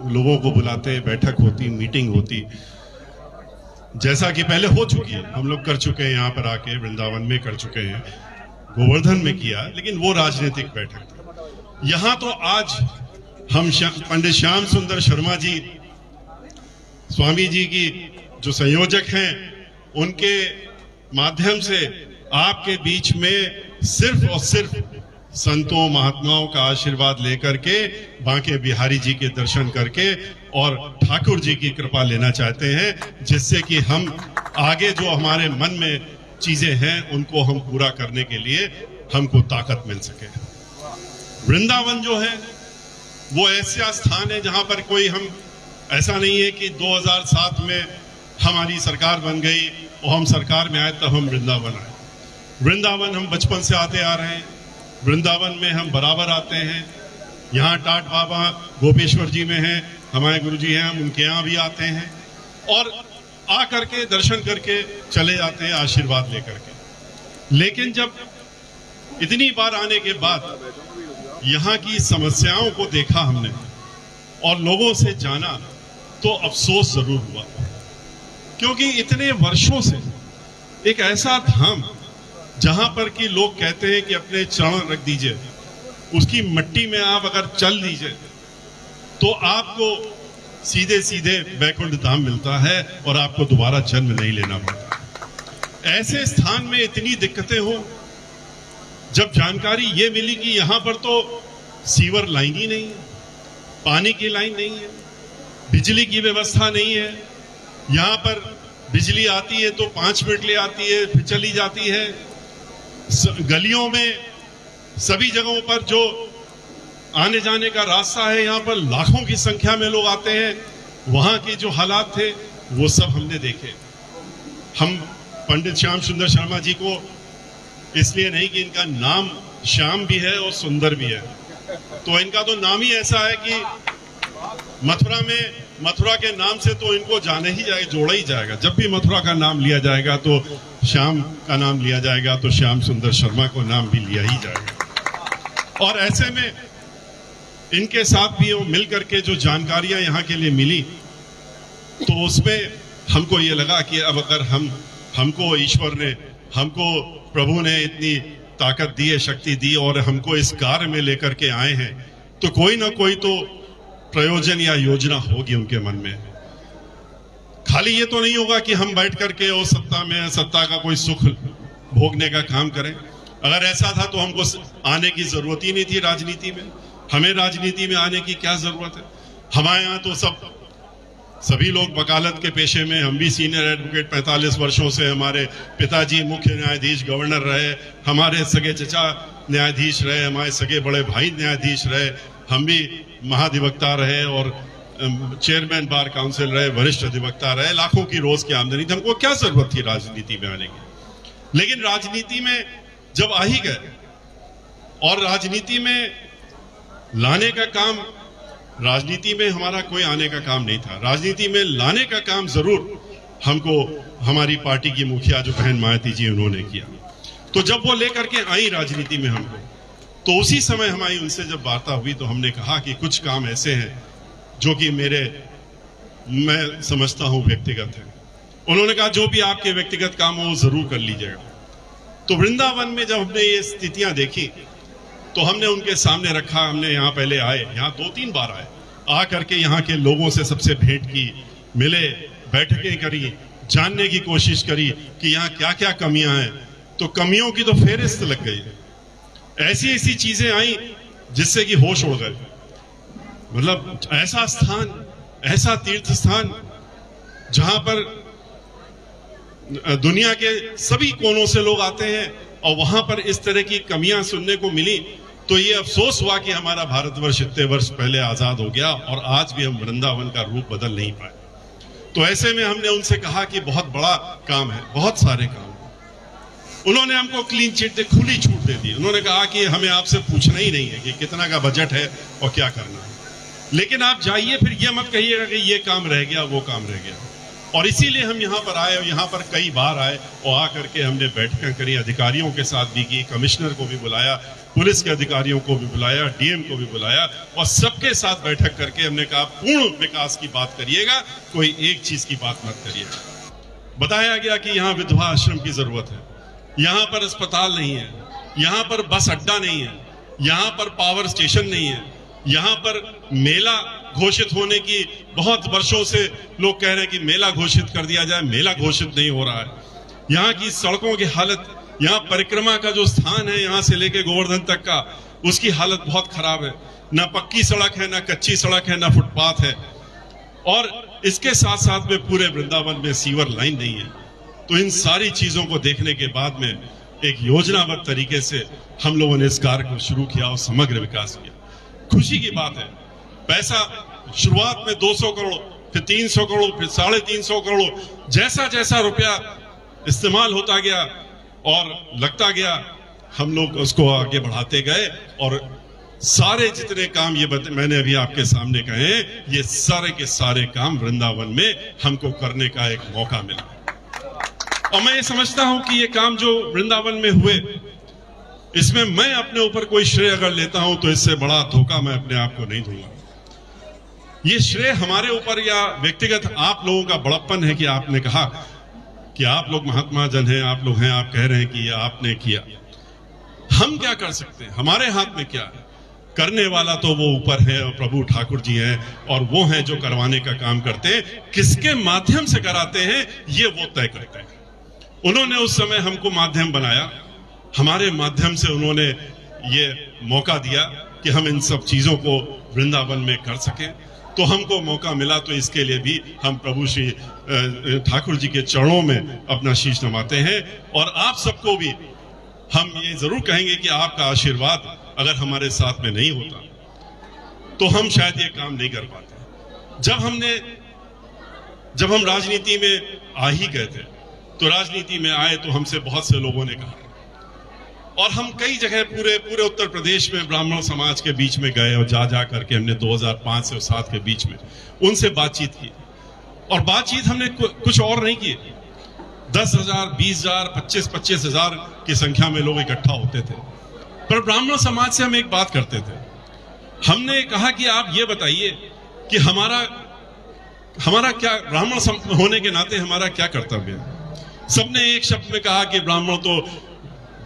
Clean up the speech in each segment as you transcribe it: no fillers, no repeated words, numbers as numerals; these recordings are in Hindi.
लोगों को बुलाते, बैठक होती, मीटिंग होती, जैसा कि पहले हो चुकी है, हम लोग कर चुके हैं, यहाँ पर आके वृंदावन में कर चुके हैं, गोवर्धन में किया, लेकिन वो राजनीतिक बैठक थी। यहाँ तो आज हम पंडित श्याम सुंदर शर्मा जी, स्वामी जी की जो संयोजक हैं, उनके माध्यम से आपके बीच में सिर्फ और सिर्फ संतों महात्माओं का आशीर्वाद लेकर के, बांके बिहारी जी के दर्शन करके और ठाकुर जी की कृपा लेना चाहते हैं, जिससे कि हम आगे जो हमारे मन में चीजें हैं उनको हम पूरा करने के लिए हमको ताकत मिल सके। वृंदावन जो है वो ऐसा स्थान है जहां पर कोई, हम ऐसा नहीं है कि 2007 में हमारी सरकार बन गई और हम सरकार में आए तब हम वृंदावन आए। वृंदावन हम बचपन से आते आ रहे हैं, वृंदावन में हम बराबर आते हैं। यहाँ टाट बाबा गोपेश्वर जी में हैं, हमारे गुरुजी हैं, हम उनके यहाँ भी आते हैं और आ करके दर्शन करके चले जाते हैं आशीर्वाद लेकर के। लेकिन जब इतनी बार आने के बाद यहाँ की समस्याओं को देखा हमने और लोगों से जाना, तो अफसोस जरूर हुआ, क्योंकि इतने वर्षों से एक ऐसा धाम जहां पर कि लोग कहते हैं कि अपने चरण रख दीजिए, उसकी मिट्टी में आप अगर चल दीजिए तो आपको सीधे सीधे वैकुंठ धाम मिलता है और आपको दोबारा जन्म नहीं लेना पड़ता। ऐसे स्थान में इतनी दिक्कतें हो, जब जानकारी ये मिली कि यहां पर तो सीवर लाइन ही नहीं है, पानी की लाइन नहीं है, बिजली की व्यवस्था नहीं है, यहां पर बिजली आती है तो 5 मिनट ले आती है फिर चली जाती है, गलियों में सभी जगहों पर जो आने जाने का रास्ता है, यहाँ पर लाखों की संख्या में लोग आते हैं, वहां के जो हालात थे वो सब हमने देखे। हम पंडित श्याम सुंदर शर्मा जी को इसलिए नहीं कि इनका नाम श्याम भी है और सुंदर भी है, तो इनका तो नाम ही ऐसा है कि मथुरा के नाम से तो इनको जाने ही जाएगा, जोड़ा ही जाएगा। जब भी मथुरा का नाम लिया जाएगा तो श्याम का नाम लिया जाएगा, तो श्याम सुंदर शर्मा को नाम भी लिया ही जाएगा। और ऐसे में इनके साथ भी मिल करके जो जानकारियां यहाँ के लिए मिली, तो उसमें हमको ये लगा कि अब अगर हमको ईश्वर ने, हमको प्रभु ने इतनी ताकत दी है, शक्ति दी और हमको इस कार्य में लेकर के आए हैं, तो कोई ना कोई तो प्रयोजन या योजना होगी उनके मन में। खाली ये तो नहीं होगा कि हम बैठ करके और सत्ता का कोई सुख भोगने का काम करें। अगर ऐसा था तो हमको आने की जरूरत ही नहीं थी राजनीति में। हमें राजनीति में आने की क्या जरूरत है? हमारे यहाँ तो सभी लोग वकालत के पेशे में, हम भी सीनियर एडवोकेट 45 वर्षों से, हमारे पिताजी मुख्य न्यायाधीश गवर्नर रहे, हमारे सगे चचा न्यायाधीश रहे, हमारे सगे बड़े भाई न्यायाधीश रहे, हम भी महाधिवक्ता रहे और चेयरमैन बार काउंसिल रहे, वरिष्ठ अधिवक्ता रहे, लाखों की रोज की आमदनी थी। हमको क्या जरूरत थी राजनीति में आने की? लेकिन राजनीति में जब आ ही गए और राजनीति में लाने का काम, राजनीति में हमारा कोई आने का काम नहीं था, राजनीति में लाने का काम जरूर हमको हमारी पार्टी की मुखिया जो बहन मायावती जी उन्होंने किया। तो जब वो लेकर के आई राजनीति में हमको, तो उसी समय हमारी उनसे जब वार्ता हुई तो हमने कहा कि कुछ काम ऐसे हैं जो कि मैं समझता हूं व्यक्तिगत है। उन्होंने कहा जो भी आपके व्यक्तिगत काम हो वो जरूर कर लीजिएगा। तो वृंदावन में जब हमने ये स्थितियां देखी तो हमने उनके सामने रखा। हमने यहाँ पहले आए, यहाँ 2-3 बार आए, आ करके यहाँ के लोगों से सबसे भेंट की, मिले, बैठकें करी, जानने की कोशिश करी कि यहाँ क्या क्या कमियां हैं। तो कमियों की तो फेहरिस्त लग गई, ऐसी चीजें आई जिससे कि होश उड़ गए। मतलब ऐसा स्थान, ऐसा तीर्थ स्थान जहां पर दुनिया के सभी कोनों से लोग आते हैं और वहां पर इस तरह की कमियां सुनने को मिली, तो ये अफसोस हुआ कि हमारा भारतवर्ष इतने वर्ष पहले आजाद हो गया और आज भी हम वृंदावन का रूप बदल नहीं पाए। तो ऐसे में हमने उनसे कहा कि बहुत बड़ा काम है, बहुत सारे काम। उन्होंने हमको क्लीन चिट दे, खुली छूट दे दी। उन्होंने कहा कि हमें आपसे पूछना ही नहीं है कि कितना का बजट है और क्या करना है, लेकिन आप जाइए, फिर ये मत कहिएगा कि ये काम रह गया वो काम रह गया। और इसीलिए हम यहाँ पर आए और यहाँ पर कई बार आए और आकर के हमने बैठकें करी, अधिकारियों के साथ भी की, कमिश्नर को भी बुलाया, पुलिस के अधिकारियों को भी बुलाया, डीएम को भी बुलाया और सबके साथ बैठक करके हमने कहा पूर्ण विकास की बात करिएगा, कोई एक चीज की बात मत करिएगा। बताया गया कि यहाँ विधवा आश्रम की जरूरत है, यहाँ पर अस्पताल नहीं है, यहाँ पर बस अड्डा नहीं है, यहाँ पर पावर स्टेशन नहीं है, यहाँ पर मेला घोषित होने की बहुत वर्षों से लोग कह रहे हैं कि मेला घोषित कर दिया जाए, मेला घोषित नहीं हो रहा है। यहाँ की सड़कों की हालत, यहाँ परिक्रमा का जो स्थान है यहाँ से लेके गोवर्धन तक का, उसकी हालत बहुत खराब है। ना पक्की सड़क है, ना कच्ची सड़क है, ना फुटपाथ है और इसके साथ साथ में पूरे वृंदावन में सीवर लाइन नहीं है। तो इन सारी चीजों को देखने के बाद में एक योजनाबद्ध तरीके से हम लोगों ने इस कार्य को शुरू किया और समग्र विकास किया। खुशी की बात है, पैसा शुरुआत में 200 करोड़, फिर 300 करोड़, फिर 350 करोड़, जैसा जैसा रुपया इस्तेमाल होता गया और लगता गया, हम लोग उसको आगे बढ़ाते गए और सारे जितने काम ये मैंने अभी आपके सामने कहे, ये सारे के सारे काम वृंदावन में हमको करने का एक मौका मिला। और मैं ये समझता हूं कि ये काम जो वृंदावन में हुए, इसमें मैं अपने ऊपर कोई श्रेय अगर लेता हूं तो इससे बड़ा धोखा मैं अपने आप को नहीं दूंगा। ये श्रेय हमारे ऊपर या व्यक्तिगत आप लोगों का बड़प्पन है कि आपने कहा कि आप लोग महात्मा जन हैं, आप लोग हैं, आप कह रहे हैं कि ये आपने किया। हम क्या कर सकते हैं, हमारे हाथ में क्या है? करने वाला तो वो ऊपर है और प्रभु ठाकुर जी हैं और वो हैं जो करवाने का काम करते हैं। किसके माध्यम से कराते हैं ये वो तय करते हैं। उन्होंने उस समय हमको माध्यम बनाया, हमारे माध्यम से उन्होंने ये मौका दिया कि हम इन सब चीजों को वृंदावन में कर सकें। तो हमको मौका मिला, तो इसके लिए भी हम प्रभु श्री ठाकुर जी के चरणों में अपना शीश नवाते हैं। और आप सबको भी हम ये जरूर कहेंगे कि आपका आशीर्वाद अगर हमारे साथ में नहीं होता तो हम शायद ये काम नहीं कर पाते। जब हम राजनीति में आ ही गए थे, तो राजनीति में आए तो हमसे बहुत से लोगों ने कहा, और हम कई जगह पूरे उत्तर प्रदेश में ब्राह्मण समाज के बीच में गए और जा करके हमने 2005 से 2007 के बीच में उनसे बातचीत की। और बातचीत हमने कुछ और नहीं की, 10,000, 20,000, 25,000 की संख्या में लोग इकट्ठा होते थे। पर ब्राह्मण समाज से हम एक बात करते थे, हमने कहा कि आप ये बताइए कि हमारा क्या, ब्राह्मण होने के नाते हमारा क्या कर्तव्य है। सबने एक शब्द में कहा कि ब्राह्मण तो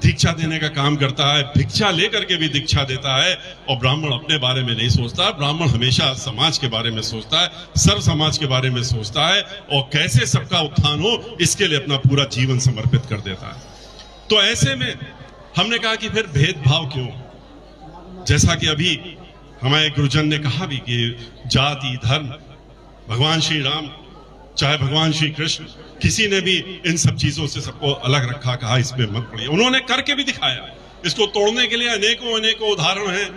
दीक्षा देने का काम करता है, भिक्षा लेकर के भी दीक्षा देता है, और ब्राह्मण अपने बारे में नहीं सोचता। ब्राह्मण हमेशा समाज के बारे में सोचता है, सर्व समाज के बारे में सोचता है और कैसे सबका उत्थान हो इसके लिए अपना पूरा जीवन समर्पित कर देता है। तो ऐसे में हमने कहा कि फिर भेदभाव क्यों? जैसा कि अभी हमारे गुरुजन ने कहा भी कि जाति, धर्म, भगवान श्री राम चाहे भगवान श्री कृष्ण, किसी ने भी इन सब चीजों से सबको अलग रखा, कहा इसमें मत पड़िए। उन्होंने करके भी दिखाया। इसको तोड़ने के लिए अनेकों उदाहरण हैं,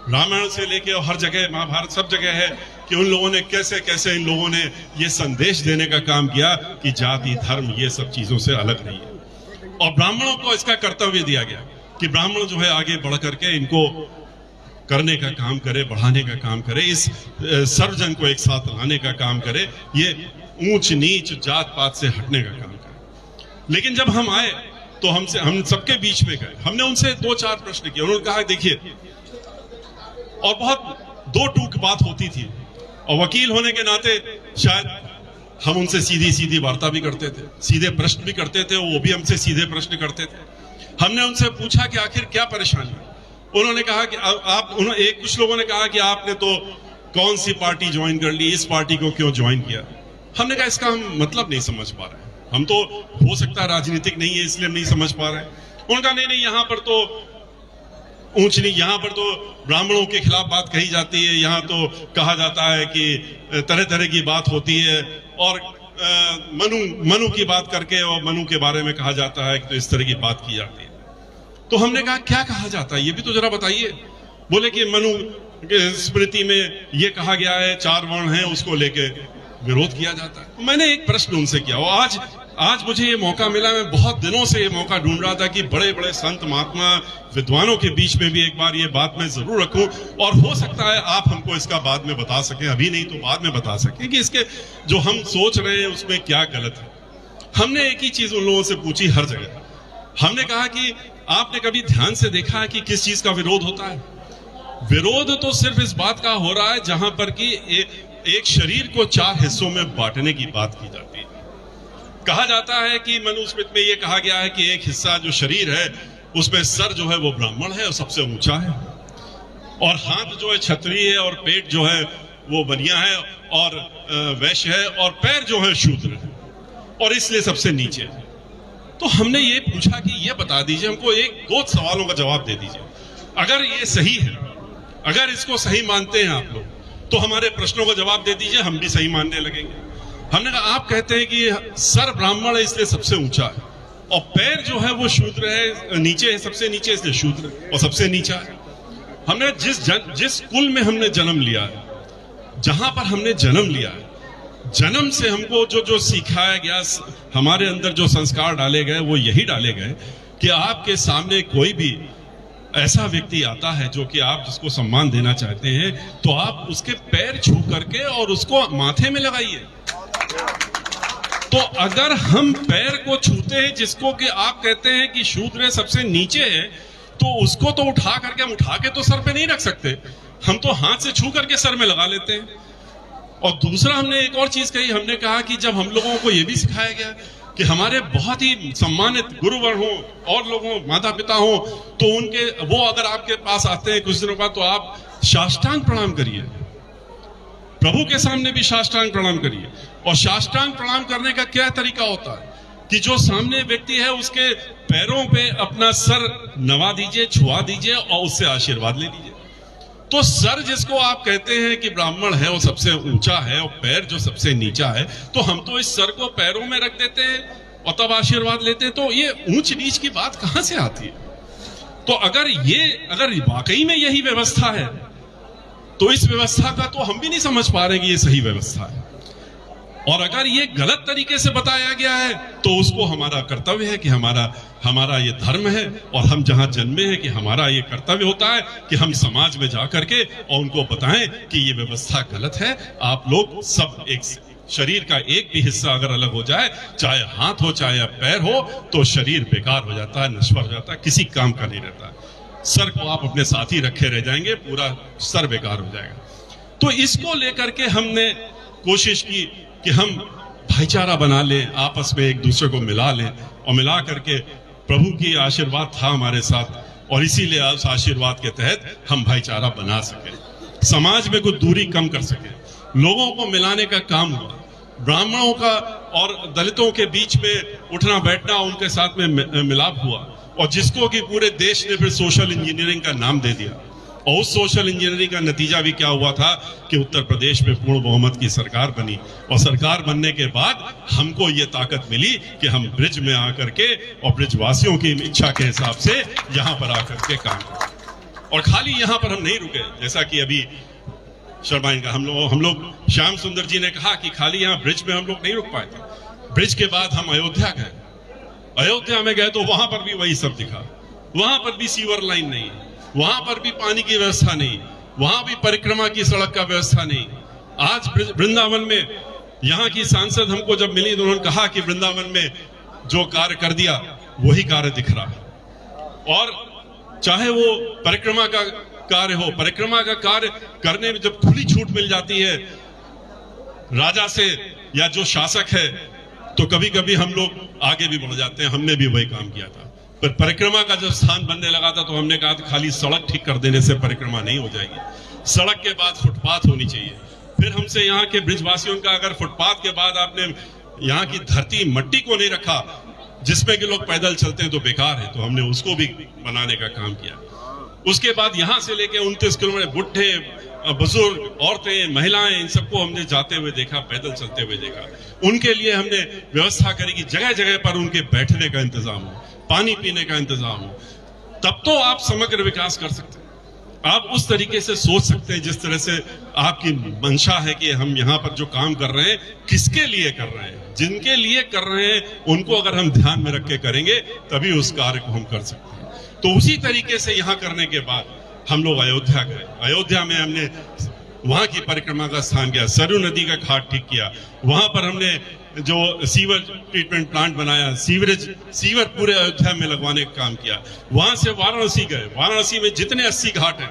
रामायण से लेके और हर जगह, महाभारत, सब जगह है कि उन लोगों ने कैसे कैसे इन लोगों ने ये संदेश देने का काम किया कि जाति, धर्म ये सब चीजों से अलग नहीं है। और ब्राह्मणों को इसका कर्तव्य दिया गया कि ब्राह्मण जो है आगे बढ़ करके इनको करने का काम करे, बढ़ाने का काम करे, इस सर्वजन को एक साथ लाने का काम करे, ये ऊंच नीच जात पात से हटने का काम करे। लेकिन जब हम आए तो हम सबके बीच में गए, हमने उनसे 2-4 प्रश्न किए। उन्होंने कहा देखिए, और बहुत दो टूक बात होती थी, और वकील होने के नाते शायद हम उनसे सीधी वार्ता भी करते थे, सीधे प्रश्न भी करते थे, वो भी हमसे सीधे प्रश्न करते थे। हमने उनसे पूछा कि आखिर क्या परेशानी है। उन्होंने कहा कि कुछ लोगों ने कहा कि आपने तो कौन सी पार्टी ज्वाइन कर ली, इस पार्टी को क्यों ज्वाइन किया। हमने कहा इसका हम मतलब नहीं समझ पा रहे हैं, हम तो हो सकता है राजनीतिक नहीं है इसलिए हम नहीं समझ पा रहे हैं। उन्होंने कहा नहीं, यहाँ पर तो ऊंच नहीं, यहाँ पर तो ब्राह्मणों के खिलाफ बात कही जाती है, यहाँ तो कहा जाता है कि तरह तरह की बात होती है, और मनु की बात करके और मनु के बारे में कहा जाता है कि तो इस तरह की बात की जाती है। तो हमने कहा क्या कहा जाता है ये भी तो जरा बताइए। बोले कि मनु के स्मृति में ये कहा गया है, 4 वर्ण हैं, उसको लेके विरोध किया जाता है। मैंने एक प्रश्न उनसे किया, और आज मुझे ये मौका मिला, मैं बहुत दिनों से ये मौका ढूंढ रहा था कि बड़े बड़े संत महात्मा विद्वानों के बीच में भी एक बार ये बात मैं जरूर रखूं, और हो सकता है आप हमको इसका बाद में बता सकें, अभी नहीं तो बाद में बता सकें कि इसके जो हम सोच रहे हैं उसमें क्या गलत है। हमने एक ही चीज उन लोगों से पूछी हर जगह, हमने कहा कि आपने कभी ध्यान से देखा है कि किस चीज का विरोध होता है? विरोध तो सिर्फ इस बात का हो रहा है जहां पर कि एक शरीर को 4 हिस्सों में बांटने की बात की जाती है। कहा जाता है कि मनुस्मृति में यह कहा गया है कि एक हिस्सा जो शरीर है उसमें सर जो है वो ब्राह्मण है और सबसे ऊंचा है, और हाथ जो है क्षत्रिय है, और पेट जो है वो बनिया है और वैश्य है, और पैर जो है शूद्र है, और इसलिए सबसे नीचे है। तो हमने ये पूछा कि ये बता दीजिए हमको, एक 2 सवालों का जवाब दे दीजिए, अगर ये सही है, अगर इसको सही मानते हैं आप लोग, तो हमारे प्रश्नों का जवाब दे दीजिए, हम भी सही मानने लगेंगे। हमने कहा आप कहते हैं कि सर ब्राह्मण है इसलिए सबसे ऊंचा है, और पैर जो है वो शूद्र है, नीचे है, सबसे नीचे इसलिए शूद्र और सबसे नीचा है। हमने जिस कुल में हमने जन्म लिया है, जहां पर हमने जन्म लिया है, जन्म से हमको जो सिखाया गया, हमारे अंदर जो संस्कार डाले गए वो यही डाले गए कि आपके सामने कोई भी ऐसा व्यक्ति आता है जो कि आप जिसको सम्मान देना चाहते हैं, तो आप उसके पैर छू करके और उसको माथे में लगाइए। तो अगर हम पैर को छूते हैं जिसको कि आप कहते हैं कि शूद्र सबसे नीचे है, तो उसको तो उठा करके, हम उठा के तो सर पे नहीं रख सकते, हम तो हाथ से छू करके सर में लगा लेते हैं। और दूसरा हमने एक और चीज कही, हमने कहा कि जब हम लोगों को यह भी सिखाया गया कि हमारे बहुत ही सम्मानित गुरुवर हो और लोग हो, माता पिता हो, तो उनके वो अगर आपके पास आते हैं कुछ दिनों बाद, तो आप साष्टांग प्रणाम करिए, प्रभु के सामने भी साष्टांग प्रणाम करिए। और साष्टांग प्रणाम करने का क्या तरीका होता है कि जो सामने व्यक्ति है उसके पैरों पे अपना सर नवा दीजिए, छुआ दीजिए और उससे आशीर्वाद ले लीजिए। तो सर जिसको आप कहते हैं कि ब्राह्मण है वो सबसे ऊंचा है, और पैर जो सबसे नीचा है, तो हम तो इस सर को पैरों में रख देते हैं और तब आशीर्वाद लेते हैं। तो ये ऊंच नीच की बात कहां से आती है? तो अगर वाकई में यही व्यवस्था है, तो इस व्यवस्था का तो हम भी नहीं समझ पा रहे कि ये सही व्यवस्था है। और अगर ये गलत तरीके से बताया गया है, तो उसको हमारा कर्तव्य है कि हमारा ये धर्म है, और हम जहां जन्मे हैं कि हमारा ये कर्तव्य होता है कि हम समाज में जा करके और उनको बताएं कि ये व्यवस्था गलत है। आप लोग सब एक शरीर का एक भी हिस्सा अगर अलग हो जाए, चाहे हाथ हो चाहे पैर हो, तो शरीर बेकार हो जाता है, नश्वर हो जाता है, किसी काम का नहीं रहता। सर को आप अपने साथ ही रखे रह जाएंगे, पूरा सर बेकार हो जाएगा। तो इसको लेकर के हमने कोशिश की कि हम भाईचारा बना लें, आपस में एक दूसरे को मिला लें, और मिला करके प्रभु की आशीर्वाद था हमारे साथ, और इसीलिए उस आशीर्वाद के तहत हम भाईचारा बना सके, समाज में कुछ दूरी कम कर सके, लोगों को मिलाने का काम हुआ। ब्राह्मणों का और दलितों के बीच में उठना बैठना, उनके साथ में मिलाप हुआ, और जिसको कि पूरे देश ने फिर सोशल इंजीनियरिंग का नाम दे दिया। और उस सोशल इंजीनियरिंग का नतीजा भी क्या हुआ था कि उत्तर प्रदेश में पूर्ण बहुमत की सरकार बनी, और सरकार बनने के बाद हमको ये ताकत मिली कि हम ब्रिज में आकर के और ब्रिजवासियों की इच्छा के हिसाब से यहाँ पर आकर के काम करें। और खाली यहाँ पर हम नहीं रुके, जैसा कि अभी शर्मा का हम लोग श्याम सुंदर जी ने कहा कि खाली यहाँ ब्रिज में हम लोग नहीं रुक पाए थे। ब्रिज के बाद हम अयोध्या गए, अयोध्या में गए तो वहां पर भी वही सब दिखा, वहां पर भी सीवर लाइन नहीं, वहां पर भी पानी की व्यवस्था नहीं, वहां भी परिक्रमा की सड़क का व्यवस्था नहीं। आज वृंदावन में यहाँ की सांसद हमको जब मिली तो उन्होंने कहा कि वृंदावन में जो कार्य कर दिया वही कार्य दिख रहा है। और चाहे वो परिक्रमा का कार्य हो, परिक्रमा का कार्य करने में जब खुली छूट मिल जाती है राजा से या जो शासक है, तो कभी कभी हम लोग आगे भी बढ़ जाते हैं। हमने भी वही काम किया था, पर परिक्रमा का जब स्थान बनने लगा था तो हमने कहा था खाली सड़क ठीक कर देने से परिक्रमा नहीं हो जाएगी, सड़क के बाद फुटपाथ होनी चाहिए। फिर हमसे यहाँ के ब्रिजवासियों का, अगर फुटपाथ के बाद आपने यहाँ की धरती मट्टी को नहीं रखा जिसमें कि लोग पैदल चलते हैं तो बेकार है, तो हमने उसको भी बनाने का काम किया। उसके बाद यहाँ से लेके 29 किलोमीटर बुढ़े, बुजुर्ग, औरतें, महिलाएं, इन सबको हमने जाते हुए देखा, पैदल चलते हुए देखा। उनके लिए हमने व्यवस्था करी कि जगह जगह पर उनके बैठने का इंतजाम हो, पानी पीने का इंतजाम हो, तब तो आप समग्र विकास कर सकते हैं। आप उस तरीके से सोच सकते हैं जिस तरह से आपकी मंशा है कि हम यहाँ पर जो काम कर रहे हैं किसके लिए कर रहे हैं, जिनके लिए कर रहे हैं उनको अगर हम ध्यान में रख के करेंगे तभी उस कार्य को हम कर सकते हैं। तो उसी तरीके से यहाँ करने के बाद हम लोग अयोध्या गए। अयोध्या में हमने वहां की परिक्रमा का स्थान किया, सरयू नदी का घाट ठीक किया, वहां पर हमने जो सीवर ट्रीटमेंट प्लांट बनाया, सीवर पूरे अयोध्या में लगवाने का काम किया। वहां से वाराणसी गए, वाराणसी में जितने 80 घाट हैं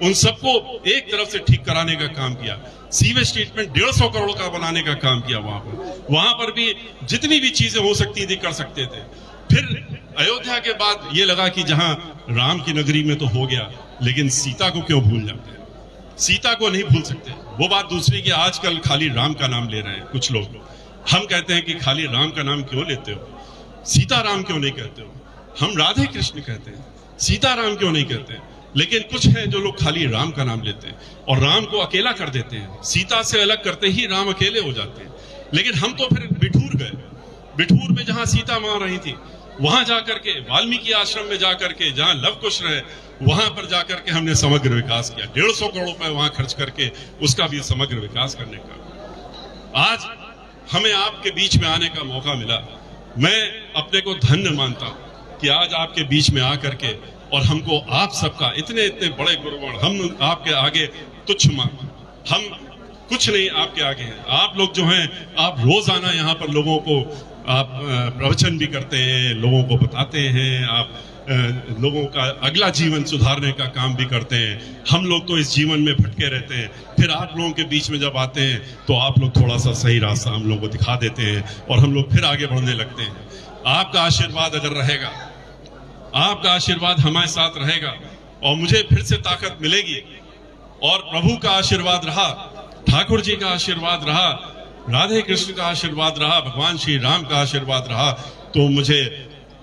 उन सबको एक तरफ से ठीक कराने का काम किया। सीवेज ट्रीटमेंट 150 करोड़ का बनाने का काम किया। वहां पर भी जितनी भी चीजें हो सकती थी कर सकते थे। फिर अयोध्या के बाद ये लगा कि जहां राम की नगरी में तो हो गया, लेकिन सीता को क्यों भूल जाते हैं? सीता को नहीं भूल सकते। वो बात दूसरी कि आजकल खाली राम का नाम ले रहे हैं कुछ लोग। हम कहते हैं कि खाली राम का नाम क्यों लेते हो, सीता राम क्यों नहीं कहते हो? हम राधे कृष्ण कहते हैं, सीता राम क्यों नहीं कहते? लेकिन कुछ है जो लोग खाली राम का नाम लेते हैं और राम को अकेला कर देते हैं। सीता से अलग करते ही राम अकेले हो जाते हैं। लेकिन हम तो फिर बिठूर गए। बिठूर में जहां सीता मां रही थी वहां जाकर के, वाल्मीकि आश्रम में जाकर के, जहां लव कुश रहे वहां पर जाकर के हमने समग्र विकास किया। 150 करोड़ रुपए वहां खर्च करके उसका भी समग्र विकास करने का। आज हमें आपके बीच में आने का मौका मिला। मैं अपने को धन्य मानता हूं कि आज आपके बीच में आकर के और हमको आप सबका इतने इतने बड़े गुरुगण, हम आपके आगे तुच्छ मान, हम कुछ नहीं आपके आगे हैं। आप लोग जो हैं, आप रोजाना यहाँ पर लोगों को आप प्रवचन भी करते हैं, लोगों को बताते हैं, आप लोगों का अगला जीवन सुधारने का काम भी करते हैं। हम लोग तो इस जीवन में भटके रहते हैं, फिर आप लोगों के बीच में जब आते हैं तो आप लोग थोड़ा सा सही रास्ता हम लोगों को दिखा देते हैं और हम लोग फिर आगे बढ़ने लगते हैं। आपका आशीर्वाद अगर रहेगा, आपका आशीर्वाद हमारे साथ रहेगा और मुझे फिर से ताकत मिलेगी और प्रभु का आशीर्वाद रहा, ठाकुर जी का आशीर्वाद रहा, राधे कृष्ण का आशीर्वाद रहा, भगवान श्री राम का आशीर्वाद रहा, तो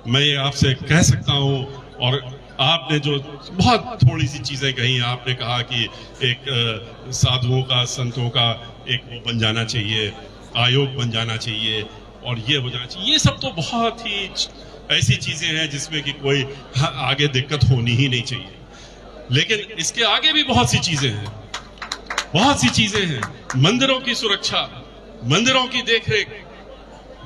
मैं आपसे कह सकता हूं। और आपने जो बहुत थोड़ी सी चीजें कही, आपने कहा कि एक साधुओं का, संतों का एक वो बन जाना चाहिए, आयोग बन जाना चाहिए और ये हो जाना चाहिए। ये सब तो बहुत ही ऐसी चीजें हैं जिसमें कि कोई आगे दिक्कत होनी ही नहीं चाहिए। लेकिन इसके आगे भी बहुत सी चीजें हैं, बहुत सी चीजें हैं। मंदिरों की सुरक्षा, मंदिरों की देखरेख,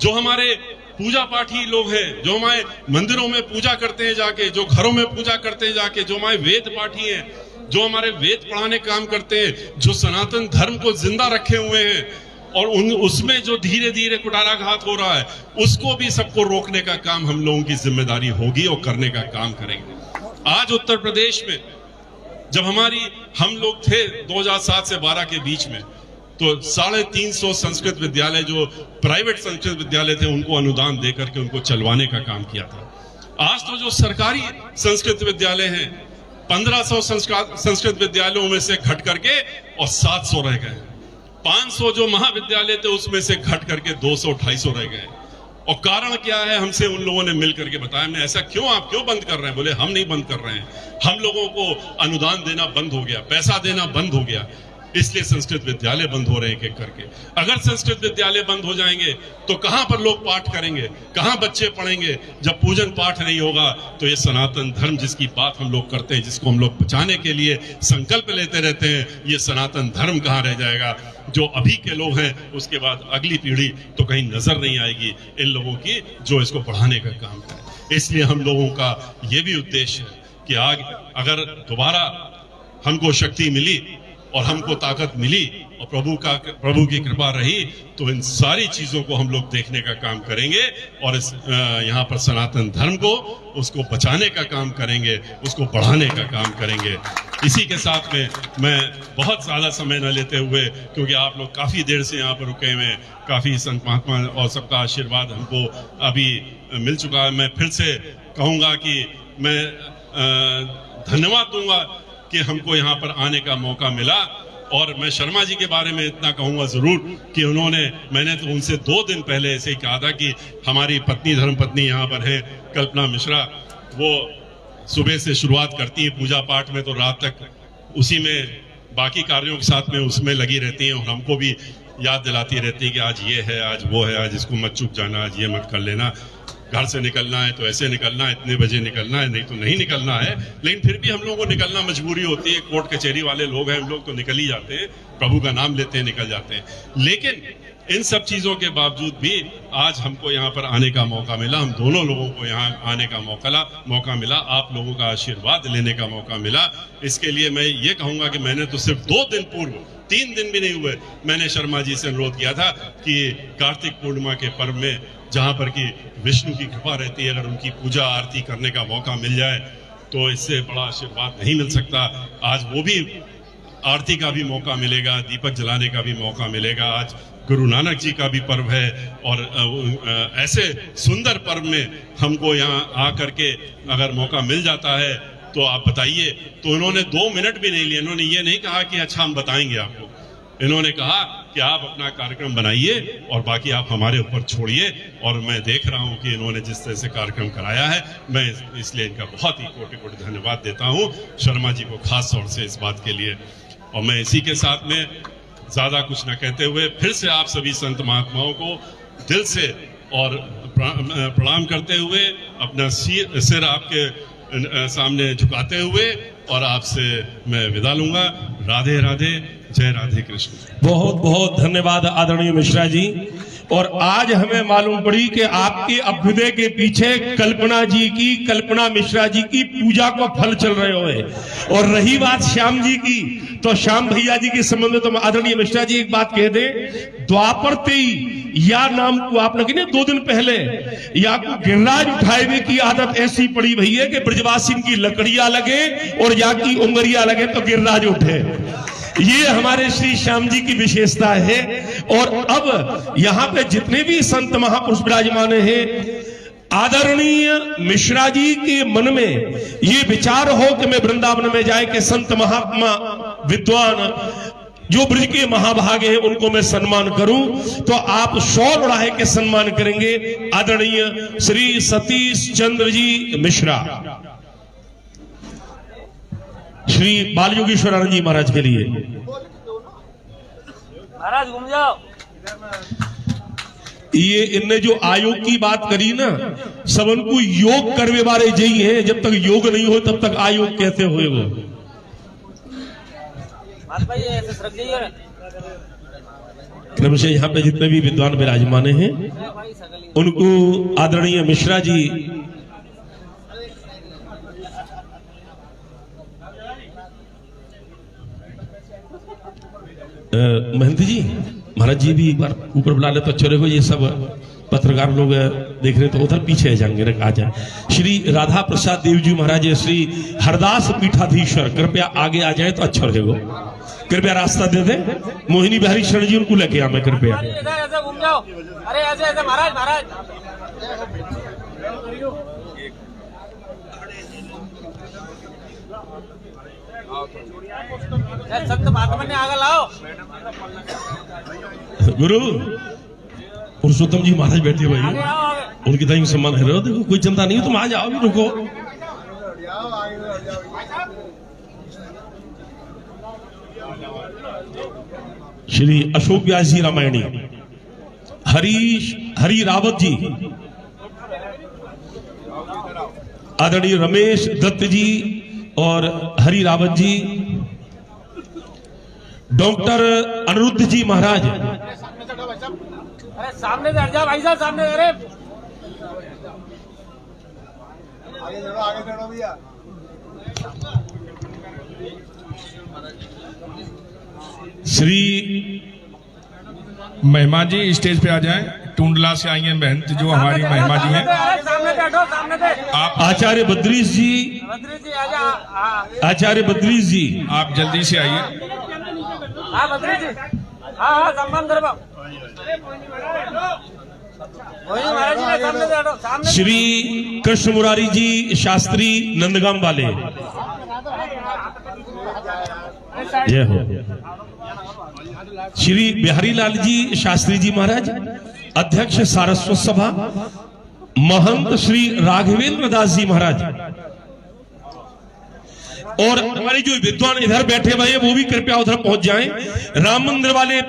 जो हमारे पूजा पाठी लोग हैं, जो हमारे मंदिरों में पूजा करते हैं जाके, जो घरों में पूजा करते हैं जाके, जो हमारे वेद पाठी हैं, जो हमारे वेद पढ़ाने काम करते हैं, जो सनातन धर्म को जिंदा रखे हुए हैं और उसमें जो धीरे धीरे कुठाराघात हो रहा है, उसको भी सबको रोकने का काम हम लोगों की जिम्मेदारी होगी और करने का काम करेंगे। आज उत्तर प्रदेश में जब हम लोग थे 2007 से 12 के बीच में, तो 350 संस्कृत विद्यालय, जो प्राइवेट संस्कृत विद्यालय थे, उनको अनुदान देकर के उनको चलवाने का काम किया था। आज तो जो सरकारी संस्कृत विद्यालय हैं, 1500 संस्कृत विद्यालयों में से घट करके और 700 रह गए। 500 जो महाविद्यालय थे उसमें से घट करके 200-250 रह गए। और कारण क्या है? हमसे उन लोगों ने मिलकर के बताया, हमने ऐसा क्यों, आप क्यों बंद कर रहे हैं? बोले हम नहीं बंद कर रहे हैं, हम लोगों को अनुदान देना बंद हो गया, पैसा देना बंद हो गया, इसलिए संस्कृत विद्यालय बंद हो रहे हैं एक एक करके। अगर संस्कृत विद्यालय बंद हो जाएंगे तो कहां पर लोग पाठ करेंगे, कहां बच्चे पढ़ेंगे? जब पूजन पाठ नहीं होगा तो ये सनातन धर्म जिसकी बात हम लोग करते हैं, जिसको हम लोग बचाने के लिए संकल्प लेते रहते हैं, ये सनातन धर्म कहां रह जाएगा? जो अभी के लोग हैं, उसके बाद अगली पीढ़ी तो कहीं नजर नहीं आएगी इन लोगों की जो इसको बढ़ाने का काम करे। इसलिए हम लोगों का ये भी उद्देश्य है कि अगर दोबारा हमको शक्ति मिली और हमको ताकत मिली और प्रभु की कृपा रही, तो इन सारी चीजों को हम लोग देखने का काम करेंगे और यहाँ पर सनातन धर्म को, उसको बचाने का काम करेंगे, उसको बढ़ाने का काम करेंगे। इसी के साथ में मैं बहुत ज्यादा समय न लेते हुए, क्योंकि आप लोग काफी देर से यहाँ पर रुके हुए हैं, काफी संत महात्मा और सबका आशीर्वाद हमको अभी मिल चुका है। मैं फिर से कहूंगा कि मैं धन्यवाद दूंगा कि हमको यहाँ पर आने का मौका मिला। और मैं शर्मा जी के बारे में इतना कहूंगा जरूर कि मैंने तो उनसे 2 दिन पहले ऐसे ही कहा था कि हमारी पत्नी, धर्म पत्नी यहाँ पर है कल्पना मिश्रा, वो सुबह से शुरुआत करती है पूजा पाठ में, तो रात तक उसी में बाकी कार्यों के साथ में उसमें लगी रहती हैं और हमको भी याद दिलाती रहती है कि आज ये है, आज वो है, आज इसको मत चूक जाना, आज ये मत कर लेना, घर से निकलना है तो ऐसे निकलना है, इतने बजे निकलना है, नहीं तो नहीं निकलना है। लेकिन फिर भी हम लोगों को निकलना मजबूरी होती है, कोर्ट कचहरी वाले लोग हैं, हम लोग तो निकल ही जाते हैं, प्रभु का नाम लेते हैं, निकल जाते हैं। लेकिन इन सब चीजों के बावजूद भी आज हमको यहाँ पर आने का मौका मिला, हम दोनों लोगों को यहाँ आने का मौका मिला, आप लोगों का आशीर्वाद लेने का मौका मिला। इसके लिए मैं ये कहूंगा कि मैंने तो सिर्फ 2 दिन पूर्व, 3 दिन भी नहीं हुए, मैंने शर्मा जी से अनुरोध किया था कि कार्तिक पूर्णिमा के पर्व में जहां पर कि विष्णु की कृपा रहती है, अगर उनकी पूजा आरती करने का मौका मिल जाए तो इससे बड़ा आशीर्वाद नहीं मिल सकता। आज वो भी आरती का भी मौका मिलेगा, दीपक जलाने का भी मौका मिलेगा। आज गुरु नानक जी का भी पर्व है और ऐसे सुंदर पर्व में हमको यहाँ आकर के अगर मौका मिल जाता है तो आप बताइए। तो इन्होंने 2 मिनट भी नहीं लिए, इन्होंने ये नहीं कहा कि अच्छा हम बताएंगे आपको, इन्होंने कहा कि आप अपना कार्यक्रम बनाइए और बाकी आप हमारे ऊपर छोड़िए। और मैं देख रहा हूं कि इन्होंने जिस तरह से कार्यक्रम कराया है, मैं इसलिए इनका बहुत ही कोटि-कोटि धन्यवाद देता हूं, शर्मा जी को खास तौर से इस बात के लिए। और मैं इसी के साथ में ज्यादा कुछ न कहते हुए फिर से आप सभी संत महात्माओं को दिल से और प्रणाम करते हुए अपना सिर आपके सामने झुकाते हुए और आपसे मैं विदा लूंगा। राधे राधे, जय राधे कृष्ण। बहुत बहुत धन्यवाद आदरणीय मिश्रा जी। और आज हमें मालूम पड़ी कि आपके अभ्युदय के पीछे कल्पना मिश्रा जी की पूजा को फल चल रहे हुए। और रही बात श्याम जी की, तो श्याम भैया जी के संबंध में तो आदरणीय मिश्रा जी एक बात कह दे, द्वापर तेई या नाम को आपने की 2 दिन पहले या को गिरिराज उठाए हुए की आदत ऐसी पड़ी भैया कि ब्रजवासी की लकड़ियां लगे और या की उंगरियां लगे तो गिरिराज उठे। ये हमारे श्री श्याम जी की विशेषता है। और अब यहाँ पे जितने भी संत महापुरुष विराजमान हैं, आदरणीय मिश्रा जी के मन में ये विचार हो कि मैं वृंदावन में जाए के संत महात्मा विद्वान जो ब्रज के महाभाग हैं उनको मैं सम्मान करूं, तो आप शॉल उड़ाए के सम्मान करेंगे आदरणीय श्री सतीश चंद्र जी मिश्रा, श्री बाल योगेश्वरानंद जी महाराज के लिए। महाराज घूम जाओ। ये इनने जो आयोग की बात करी ना, सबन को योग करवे वाले जई हैं, जब तक योग नहीं हो तब तक आयोग कहते हुए वो क्रम से यहाँ पे जितने भी विद्वान विराजमान हैं उनको आदरणीय मिश्रा जी महंत जी महाराज जी भी एक बार ऊपर बुला ले तो अच्छे रहेगा। ये सब पत्रकार लोग देख रहे तो उधर पीछे जाएंगे, आ जाए। श्री राधा प्रसाद देव जी महाराज, श्री हरदास पीठाधीश्वर कृपया आगे आ जाए तो अच्छा रहेगा। कृपया रास्ता दे दे। मोहिनी बिहारी शरण जी उनको लेके आए कृपया। ऐसे घूम जाओ। अरे ऐसे ऐसे महाराज महाराज संत महात्मा ने आगे लाओ। गुरु पुरुषोत्तम जी महाराज बैठे भाई, उनकी तरह सम्मान है। देखो कोई चिंता नहीं है, तुम आ जाओ, भी रुको। श्री अशोक व्यास जी रामायणी, हरी रावत जी, आदरणीय रमेश दत्त जी और हरि रावत जी, डॉक्टर अनिरुद्ध जी महाराज। अरे सामने से हट जाओ भाई साहब, सामने। अरे आगे चढ़ो भैया। श्री महिमा जी स्टेज पे आ जाएं। टूंडला से आई हैं बहन जो हमारी महिमा जी हैं। सामने बैठो, सामने से। आप आचार्य बद्रीश जी, आचार्य बद्रीश जी आप जल्दी से आइए। हाँ बद्रीश जी, हाँ सम्मान करो। महाराज जी सामने से हटो, सामने। श्री कृष्ण मुरारी जी शास्त्री नंदगाम वाले, जय हो। श्री बिहारी लाल जी शास्त्री जी महाराज, अध्यक्ष सारस्वत सभा, महंत श्री राघवेंद्र दास जी महाराज, और हमारे जो विद्वान इधर बैठे हुए हैं वो भी कृपया उधर पहुंच जाएं। राम मंदिर वाले